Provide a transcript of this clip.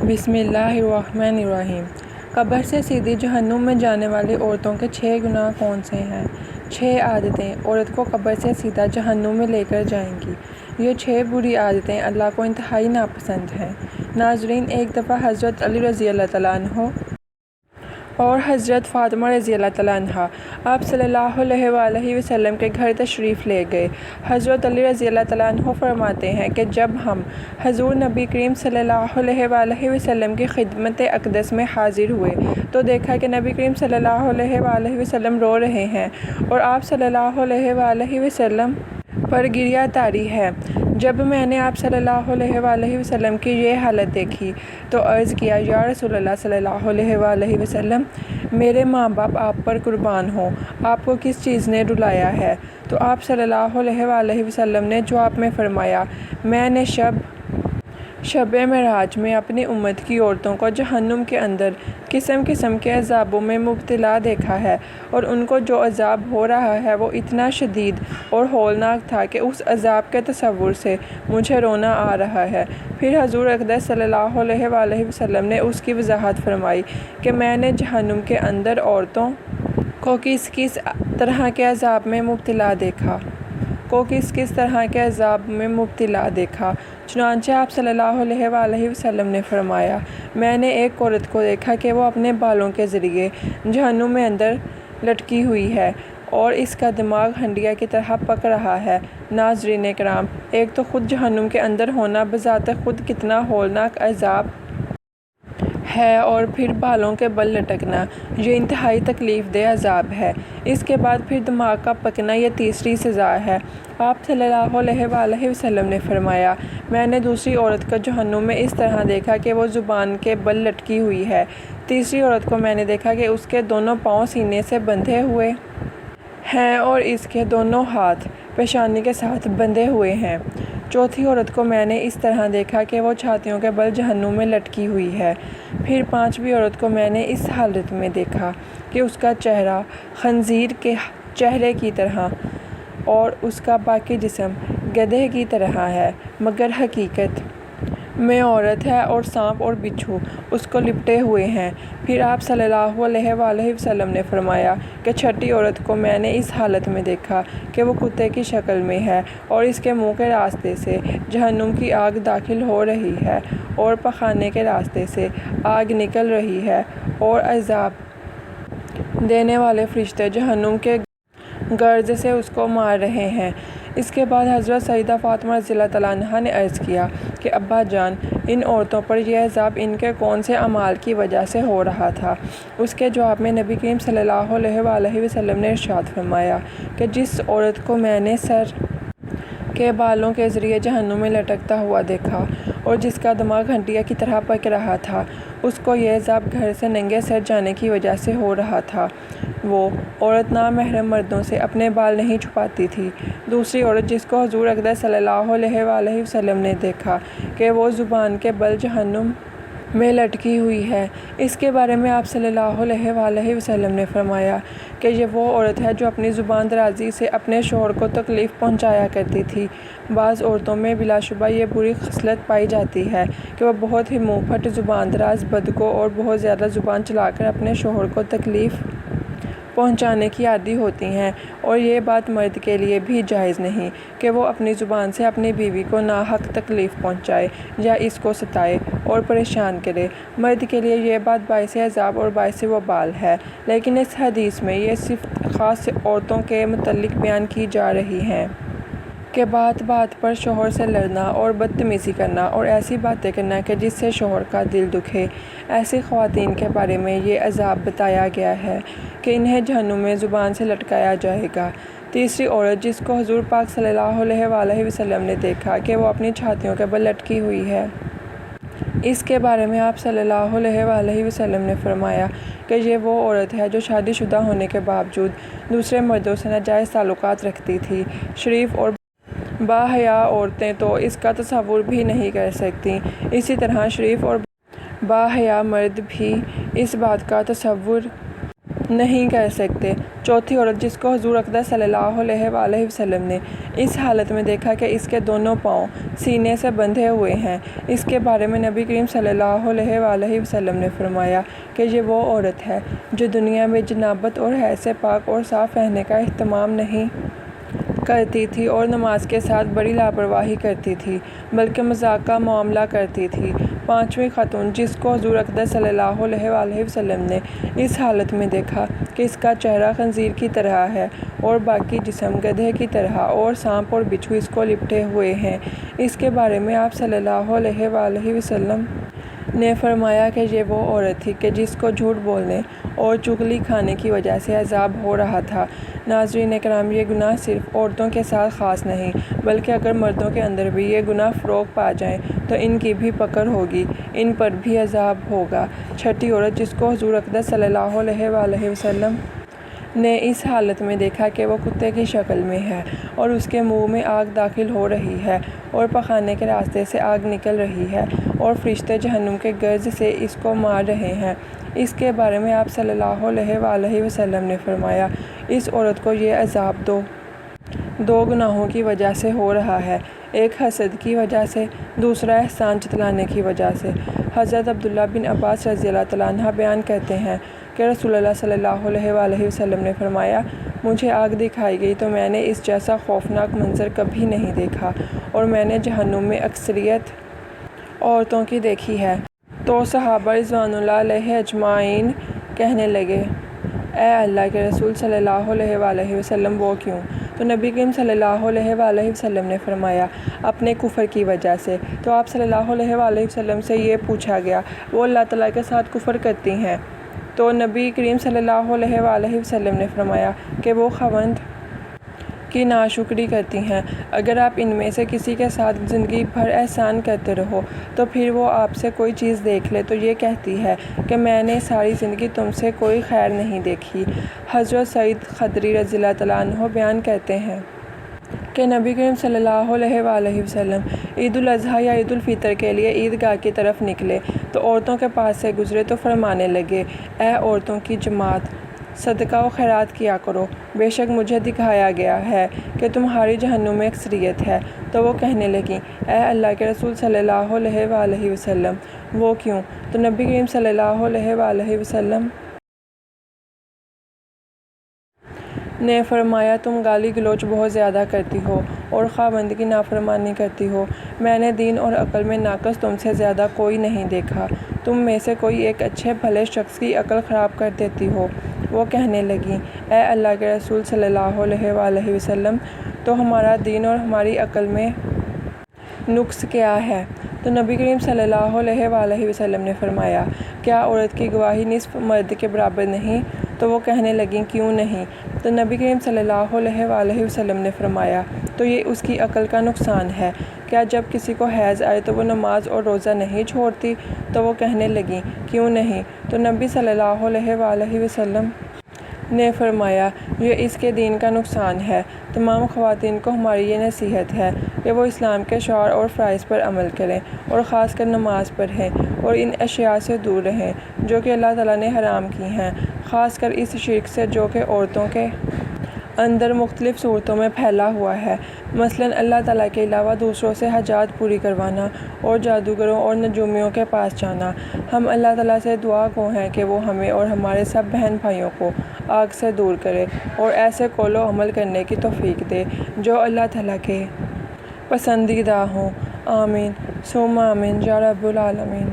بسم اللہ الرحمن الرحیم۔ قبر سے سیدھی جہنم میں جانے والی عورتوں کے 6 گناہ کون سے ہیں؟ 6 عادتیں عورت کو قبر سے سیدھا جہنم میں لے کر جائیں گی۔ یہ 6 بری عادتیں اللہ کو انتہائی ناپسند ہیں۔ ناظرین، ایک دفعہ حضرت علی رضی اللہ تعالیٰ عنہ اور حضرت فاطمہ رضی اللہ تعالیٰ عنہا آپ صلی اللہ علیہ وآلہ وسلم کے گھر تشریف لے گئے۔ حضرت علی رضی اللہ تعالیٰ عنہ فرماتے ہیں کہ جب ہم حضور نبی کریم صلی اللہ علیہ وآلہ وسلم کی خدمت اقدس میں حاضر ہوئے تو دیکھا کہ نبی کریم صلی اللہ علیہ وآلہ وسلم رو رہے ہیں اور آپ صلی اللہ علیہ وآلہ وسلم پر گریہ طاری ہے۔ جب میں نے آپ صلی اللہ علیہ وآلہ وسلم کی یہ حالت دیکھی تو عرض کیا، یا رسول اللہ صلی اللہ علیہ وآلہ وسلم، میرے ماں باپ آپ پر قربان ہوں، آپ کو کس چیز نے رلایا ہے؟ تو آپ صلی اللہ علیہ وآلہ وسلم نے جواب میں فرمایا، میں نے شب معراج میں اپنی امت کی عورتوں کو جہنم کے اندر قسم قسم کے عذابوں میں مبتلا دیکھا ہے، اور ان کو جو عذاب ہو رہا ہے وہ اتنا شدید اور ہولناک تھا کہ اس عذاب کے تصور سے مجھے رونا آ رہا ہے۔ پھر حضور اقدس صلی اللہ علیہ وآلہ وسلم نے اس کی وضاحت فرمائی کہ میں نے جہنم کے اندر عورتوں کو کس کس طرح کے عذاب میں مبتلا دیکھا۔ چنانچہ آپ صلی اللہ علیہ وآلہ وسلم نے فرمایا، میں نے ایک عورت کو دیکھا کہ وہ اپنے بالوں کے ذریعے جہنم میں اندر لٹکی ہوئی ہے اور اس کا دماغ ہنڈیا کی طرح پک رہا ہے۔ ناظرین کرام، ایک تو خود جہنم کے اندر ہونا بذات خود کتنا ہولناک عذاب ہے، اور پھر بالوں کے بل لٹکنا، یہ انتہائی تکلیف دہ عذاب ہے۔ اس کے بعد پھر دماغ کا پکنا، یہ تیسری سزا ہے۔ آپ صلی اللہ علیہ وآلہ وسلم نے فرمایا، میں نے دوسری عورت کو جہنم میں اس طرح دیکھا کہ وہ زبان کے بل لٹکی ہوئی ہے۔ تیسری عورت کو میں نے دیکھا کہ اس کے دونوں پاؤں سینے سے بندھے ہوئے ہیں اور اس کے دونوں ہاتھ پیشانی کے ساتھ بندھے ہوئے ہیں۔ چوتھی عورت کو میں نے اس طرح دیکھا کہ وہ چھاتیوں کے بل جہنم میں لٹکی ہوئی ہے۔ پھر پانچویں عورت کو میں نے اس حالت میں دیکھا کہ اس کا چہرہ خنزیر کے چہرے کی طرح اور اس کا باقی جسم گدھے کی طرح ہے، مگر حقیقت میں عورت ہے، اور سانپ اور بچھو اس کو لپٹے ہوئے ہیں۔ پھر آپ صلی اللہ علیہ وآلہ وسلم نے فرمایا کہ چھٹی عورت کو میں نے اس حالت میں دیکھا کہ وہ کتے کی شکل میں ہے اور اس کے منہ کے راستے سے جہنم کی آگ داخل ہو رہی ہے اور پخانے کے راستے سے آگ نکل رہی ہے، اور عذاب دینے والے فرشتے جہنم کے گرز سے اس کو مار رہے ہیں۔ اس کے بعد حضرت سیدہ فاطمہ رضی اللہ تعالیٰ عنہا نے عرض کیا کہ ابا جان، ان عورتوں پر یہ عذاب ان کے کون سے اعمال کی وجہ سے ہو رہا تھا؟ اس کے جواب میں نبی کریم صلی اللہ علیہ وآلہ وسلم نے ارشاد فرمایا کہ جس عورت کو میں نے سر کے بالوں کے ذریعے جہنم میں لٹکتا ہوا دیکھا اور جس کا دماغ ہنڈیا کی طرح پک رہا تھا، اس کو یہ عذاب گھر سے ننگے سر جانے کی وجہ سے ہو رہا تھا۔ وہ عورت نامحرم مردوں سے اپنے بال نہیں چھپاتی تھی۔ دوسری عورت جس کو حضور اقدس صلی اللہ علیہ وآلہ وسلم نے دیکھا کہ وہ زبان کے بل جہنم میں لٹکی ہوئی ہے، اس کے بارے میں آپ صلی اللہ علیہ وآلہ وسلم نے فرمایا کہ یہ وہ عورت ہے جو اپنی زبان درازی سے اپنے شوہر کو تکلیف پہنچایا کرتی تھی۔ بعض عورتوں میں بلا شبہ یہ بری خصلت پائی جاتی ہے کہ وہ بہت ہی منہ پھٹ، زبان دراز، بدگو اور بہت زیادہ زبان چلا کر اپنے شوہر کو تکلیف پہنچانے کی عادی ہوتی ہیں، اور یہ بات مرد کے لیے بھی جائز نہیں کہ وہ اپنی زبان سے اپنی بیوی کو ناحق تکلیف پہنچائے یا اس کو ستائے اور پریشان کرے۔ مرد کے لیے یہ بات باعث عذاب اور باعث وبال ہے، لیکن اس حدیث میں یہ صرف خاص عورتوں کے متعلق بیان کی جا رہی ہیں کہ بات بات پر شوہر سے لڑنا اور بدتمیزی کرنا اور ایسی باتیں کرنا کہ جس سے شوہر کا دل دکھے، ایسی خواتین کے بارے میں یہ عذاب بتایا گیا ہے کہ انہیں جہنم میں زبان سے لٹکایا جائے گا۔ تیسری عورت جس کو حضور پاک صلی اللہ علیہ وآلہ وسلم نے دیکھا کہ وہ اپنی چھاتیوں کے بل لٹکی ہوئی ہے، اس کے بارے میں آپ صلی اللہ علیہ وآلہ وسلم نے فرمایا کہ یہ وہ عورت ہے جو شادی شدہ ہونے کے باوجود دوسرے مردوں سے ناجائز تعلقات رکھتی تھی۔ شریف اور باحیا عورتیں تو اس کا تصور بھی نہیں کر سکتیں، اسی طرح شریف اور باحیا مرد بھی اس بات کا تصور نہیں کر سکتے۔ چوتھی عورت جس کو حضور اقدس صلی اللہ علیہ وآلہ وسلم نے اس حالت میں دیکھا کہ اس کے دونوں پاؤں سینے سے بندھے ہوئے ہیں، اس کے بارے میں نبی کریم صلی اللہ علیہ وآلہ وسلم نے فرمایا کہ یہ وہ عورت ہے جو دنیا میں جنابت اور حیض سے پاک اور صاف رہنے کا اہتمام نہیں کرتی تھی اور نماز کے ساتھ بڑی لاپرواہی کرتی تھی بلکہ مذاق کا معاملہ کرتی تھی۔ پانچویں خاتون جس کو حضور اقدس صلی اللہ علیہ وآلہ وسلم نے اس حالت میں دیکھا کہ اس کا چہرہ خنزیر کی طرح ہے اور باقی جسم گدھے کی طرح اور سانپ اور بچھو اس کو لپٹے ہوئے ہیں، اس کے بارے میں آپ صلی اللہ علیہ وآلہ وسلم نے فرمایا کہ یہ وہ عورت تھی کہ جس کو جھوٹ بولنے اور چغلی کھانے کی وجہ سے عذاب ہو رہا تھا۔ ناظرین کرام، یہ گناہ صرف عورتوں کے ساتھ خاص نہیں بلکہ اگر مردوں کے اندر بھی یہ گناہ فروغ پا جائیں تو ان کی بھی پکڑ ہوگی، ان پر بھی عذاب ہوگا۔ چھٹی عورت جس کو حضور اقدس صلی اللہ علیہ وآلہ وسلم نے اس حالت میں دیکھا کہ وہ کتے کی شکل میں ہے اور اس کے منہ میں آگ داخل ہو رہی ہے اور پخانے کے راستے سے آگ نکل رہی ہے اور فرشتے جہنم کے گرز سے اس کو مار رہے ہیں، اس کے بارے میں آپ صلی اللہ علیہ وآلہ وسلم نے فرمایا اس عورت کو یہ عذاب دو گناہوں کی وجہ سے ہو رہا ہے، ایک حسد کی وجہ سے، دوسرا احسان جتلانے کی وجہ سے۔ حضرت عبداللہ بن عباس رضی اللہ تعالیٰ عنہ بیان کرتے ہیں کہ رسول اللہ صلی اللہ علیہ وآلہ وسلم نے فرمایا مجھے آگ دکھائی گئی تو میں نے اس جیسا خوفناک منظر کبھی نہیں دیکھا اور میں نے جہنم میں اکثریت عورتوں کی دیکھی ہے۔ تو صحابہ رضوان اللہ علیہ اجمعین کہنے لگے اے اللہ کے رسول صلی اللہ علیہ وآلہ وسلم وہ کیوں؟ تو نبی کریم صلی اللہ علیہ وآلہ وسلم نے فرمایا اپنے کفر کی وجہ سے۔ تو آپ صلی اللہ علیہ وآلہ وسلم سے یہ پوچھا گیا وہ اللہ تعالیٰ کے ساتھ کفر کرتی ہیں؟ تو نبی کریم صلی اللہ علیہ وآلہ وسلم نے فرمایا کہ وہ خاوند کی ناشکری کرتی ہیں۔ اگر آپ ان میں سے کسی کے ساتھ زندگی بھر احسان کرتے رہو تو پھر وہ آپ سے کوئی چیز دیکھ لے تو یہ کہتی ہے کہ میں نے ساری زندگی تم سے کوئی خیر نہیں دیکھی۔ حضرت سعید خدری رضی اللہ تعالیٰ عنہ بیان کرتے ہیں کہ نبی کریم صلی اللہ علیہ وآلہ وسلم عید الاضحیٰ یا عید الفطر کے لیے عیدگاہ کی طرف نکلے تو عورتوں کے پاس سے گزرے تو فرمانے لگے اے عورتوں کی جماعت، صدقہ و خیرات کیا کرو، بے شک مجھے دکھایا گیا ہے کہ تمہاری جہنم میں اکثریت ہے۔ تو وہ کہنے لگیں اے اللہ کے رسول صلی اللہ علیہ وآلہ وسلم وہ کیوں؟ تو نبی کریم صلی اللہ علیہ وآلہ وسلم نے فرمایا تم گالی گلوچ بہت زیادہ کرتی ہو اور خاوند کی نافرمانی کرتی ہو، میں نے دین اور عقل میں ناقص تم سے زیادہ کوئی نہیں دیکھا، تم میں سے کوئی ایک اچھے بھلے شخص کی عقل خراب کر دیتی ہو۔ وہ کہنے لگیں اے اللہ کے رسول صلی اللہ علیہ وآلہ وسلم تو ہمارا دین اور ہماری عقل میں نقص کیا ہے؟ تو نبی کریم صلی اللہ علیہ وآلہ وسلم نے فرمایا کیا عورت کی گواہی نصف مرد کے برابر نہیں؟ تو وہ کہنے لگیں کیوں نہیں؟ تو نبی کریم صلی اللہ علیہ وآلہ وسلم نے فرمایا تو یہ اس کی عقل کا نقصان ہے، کیا جب کسی کو حیض آئے تو وہ نماز اور روزہ نہیں چھوڑتی؟ تو وہ کہنے لگیں کیوں نہیں؟ تو نبی صلی اللہ علیہ وآلہ وسلم نے فرمایا یہ اس کے دین کا نقصان ہے۔ تمام خواتین کو ہماری یہ نصیحت ہے کہ وہ اسلام کے شعائر اور فرائض پر عمل کریں اور خاص کر نماز پڑھیں اور ان اشیاء سے دور رہیں جو کہ اللہ تعالیٰ نے حرام کی ہیں، خاص کر اس شرک سے جو کہ عورتوں کے اندر مختلف صورتوں میں پھیلا ہوا ہے، مثلاً اللہ تعالیٰ کے علاوہ دوسروں سے حاجات پوری کروانا اور جادوگروں اور نجومیوں کے پاس جانا۔ ہم اللہ تعالیٰ سے دعا گو ہیں کہ وہ ہمیں اور ہمارے سب بہن بھائیوں کو آگ سے دور کرے اور ایسے قول و عمل کرنے کی توفیق دے جو اللہ تعالیٰ کے پسندیدہ ہوں۔ آمین ثم آمین یا رب العالمین۔